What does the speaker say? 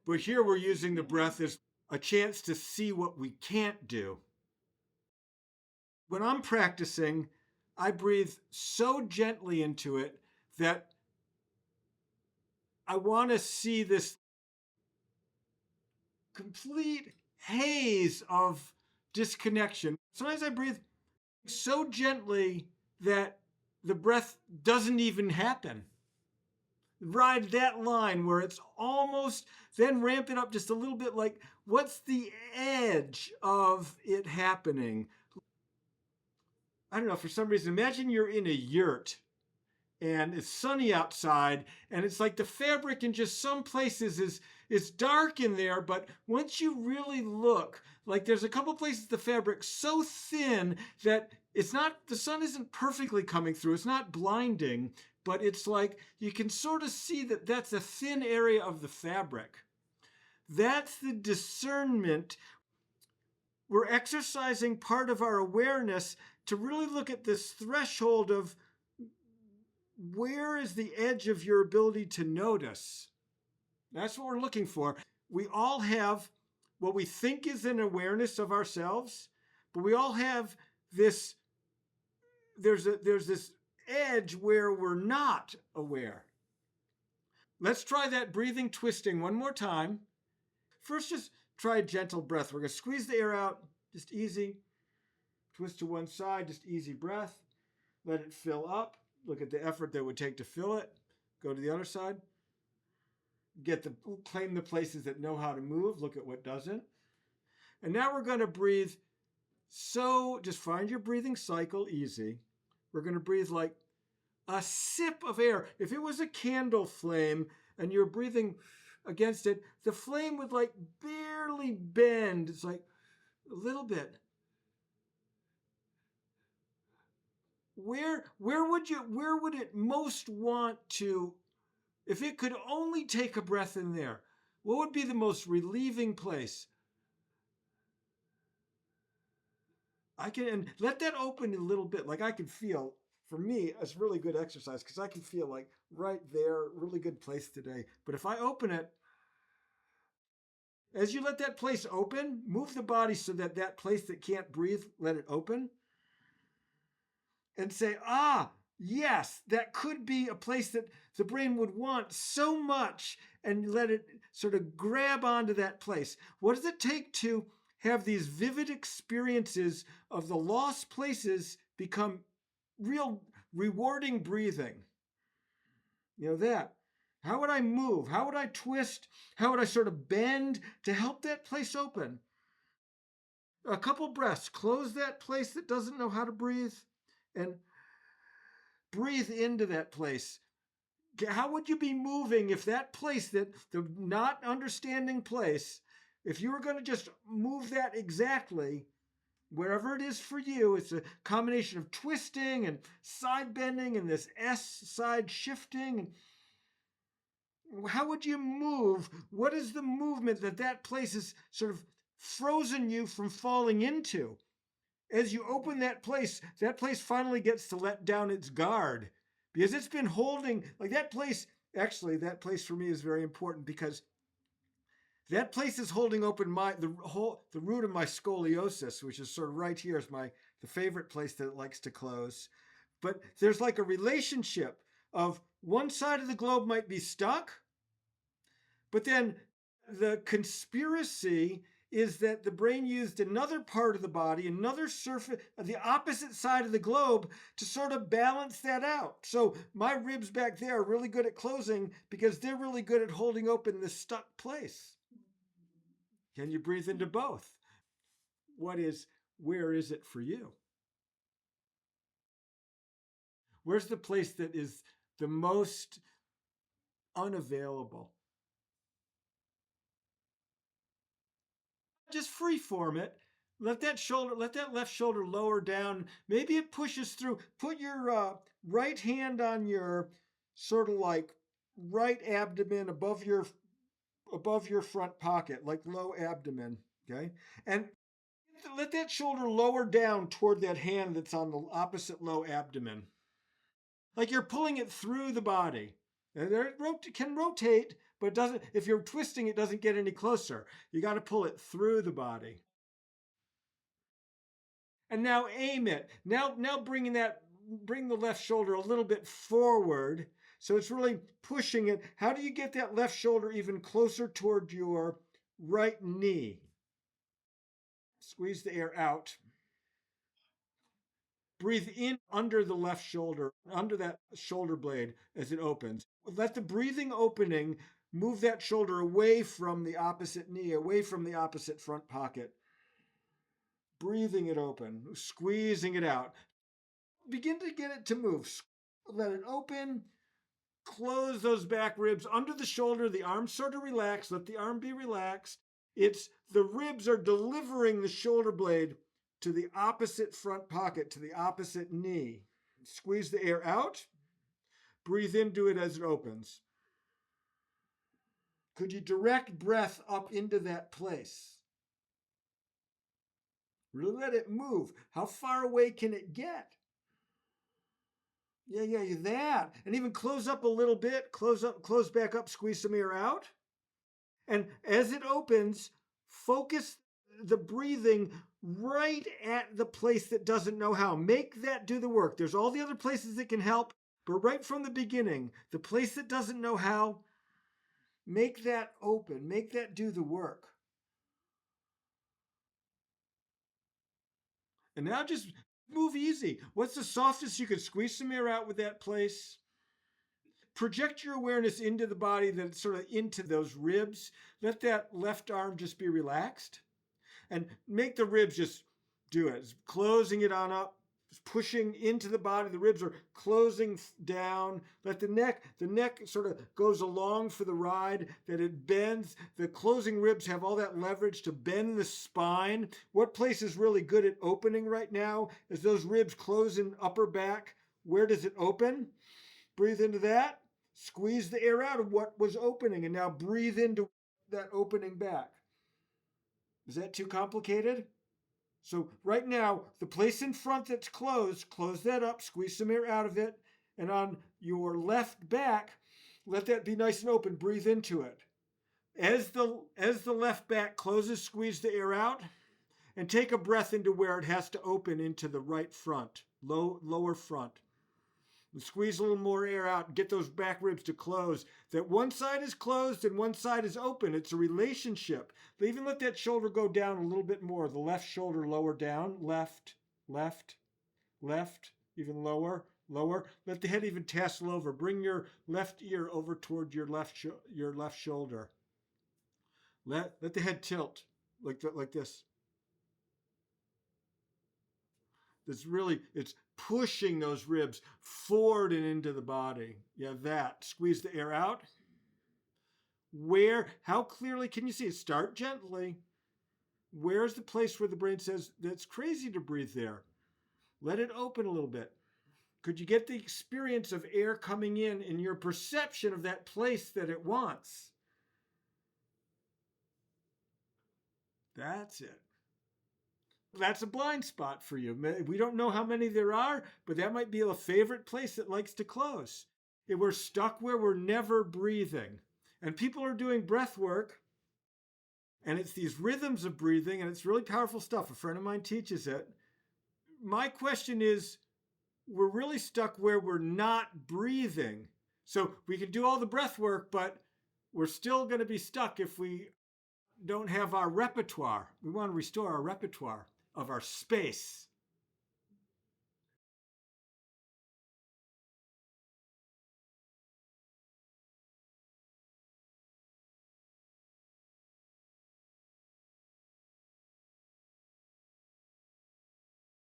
But here we're using the breath as a chance to see what we can't do. When I'm practicing, I breathe so gently into it that I want to see this complete haze of disconnection. Sometimes I breathe so gently that the breath doesn't even happen. Ride that line where it's almost, then ramp it up just a little bit, like what's the edge of it happening? I don't know, for some reason, imagine you're in a yurt and it's sunny outside and it's like the fabric in just some places is it's dark in there, but once you really look, like there's a couple places the fabric's so thin that it's not, the sun isn't perfectly coming through, it's not blinding, but it's like you can sort of see that that's a thin area of the fabric. That's the discernment. We're exercising part of our awareness to really look at this threshold of where is the edge of your ability to notice? That's what we're looking for. We all have what we think is an awareness of ourselves, but we all have this, there's this edge where we're not aware. Let's try that breathing twisting one more time. First, just try a gentle breath. We're going to squeeze the air out, just easy. Twist to one side, just easy breath. Let it fill up. Look at the effort that would take to fill it. Go to the other side. Claim the places that know how to move. Look at what doesn't. And now we're going to breathe. So just find your breathing cycle easy. We're going to breathe like a sip of air. If it was a candle flame and you're breathing against it, the flame would like barely bend. It's like a little bit. Where would it most want to, if it could only take a breath in there, what would be the most relieving place? And let that open a little bit. Like I can feel, for me, it's really good exercise because I can feel like right there, really good place today. But if I open it, as you let that place open, move the body so that that place that can't breathe, let it open. And say, yes, that could be a place that the brain would want so much, and let it sort of grab onto that place. What does it take to have these vivid experiences of the lost places become real rewarding breathing? You know that. How would I move? How would I twist? How would I sort of bend to help that place open? A couple breaths. Close that place that doesn't know how to breathe and breathe into that place. How would you be moving if that place, that the not understanding place, if you were going to just move that exactly wherever it is for you? It's a combination of twisting and side bending and this S side shifting. How would you move? What is the movement that place is sort of frozen you from falling into? As you open that place finally gets to let down its guard because it's been holding, like that place. Actually, that place for me is very important because that place is holding open the root of my scoliosis, which is sort of right here is the favorite place that it likes to close. But there's like a relationship of one side of the globe might be stuck, but then the conspiracy is that the brain used another part of the body, another surface, the opposite side of the globe to sort of balance that out. So my ribs back there are really good at closing because they're really good at holding open the stuck place. Can you breathe into both? Where is it for you? Where's the place that is the most unavailable? Just freeform it. Let that left shoulder lower down. Maybe it pushes through. Put your right hand on your sort of like right abdomen above your front pocket, like low abdomen. Okay, and let that shoulder lower down toward that hand that's on the opposite low abdomen, like you're pulling it through the body. And it can rotate, but it doesn't. If you're twisting, it doesn't get any closer. You got to pull it through the body. And now aim it. Now bring the left shoulder a little bit forward. So it's really pushing it. How do you get that left shoulder even closer toward your right knee? Squeeze the air out. Breathe in under the left shoulder, under that shoulder blade as it opens. Let the breathing opening move that shoulder away from the opposite knee, away from the opposite front pocket. Breathing it open, squeezing it out. Begin to get it to move. Let it open. Close those back ribs under the shoulder. The arms sort of relax. Let the arm be relaxed. It's the ribs are delivering the shoulder blade to the opposite front pocket, to the opposite knee. Squeeze the air out. Breathe into it as it opens. Could you direct breath up into that place? Really let it move. How far away can it get? Yeah, that. And even close up a little bit. Close back up, squeeze some air out. And as it opens, focus the breathing right at the place that doesn't know how. Make that do the work. There's all the other places that can help, but right from the beginning, the place that doesn't know how, make that open. Make that do the work. And now just move easy. What's the softest you could squeeze some air out with that place? Project your awareness into the body, that's sort of into those ribs. Let that left arm just be relaxed. And make the ribs just do it. It's closing it on up, pushing into the body. The ribs are closing down. Let the neck sort of goes along for the ride, that it bends. The closing ribs have all that leverage to bend the spine. What place is really good at opening right now? As those ribs close in upper back, where does it open? Breathe into that. Squeeze the air out of what was opening, and now breathe into that opening back. Is that too complicated? So right now, the place in front that's closed, close that up, squeeze some air out of it, and on your left back, let that be nice and open, breathe into it. As the left back closes, squeeze the air out, and take a breath into where it has to open into the right front, lower front. And squeeze a little more air out and get those back ribs to close. That one side is closed and one side is open. It's a relationship. Even let that shoulder go down a little bit more. The left shoulder lower down. Left, left, left. Even lower, lower. Let the head even tassel over. Bring your left ear over toward your left shoulder. Let the head tilt like this. It's pushing those ribs forward and into the body. Yeah, that. Squeeze the air out. How clearly can you see it? Start gently. Where's the place where the brain says, that's crazy to breathe there? Let it open a little bit. Could you get the experience of air coming in your perception of that place that it wants? That's it. That's a blind spot for you. We don't know how many there are, but that might be a favorite place that likes to close. If we're stuck where we're never breathing, and people are doing breath work, and it's these rhythms of breathing, and it's really powerful stuff. A friend of mine teaches it. My question is, we're really stuck where we're not breathing. So we can do all the breath work, but we're still going to be stuck if we don't have our repertoire. We want to restore our repertoire of our space.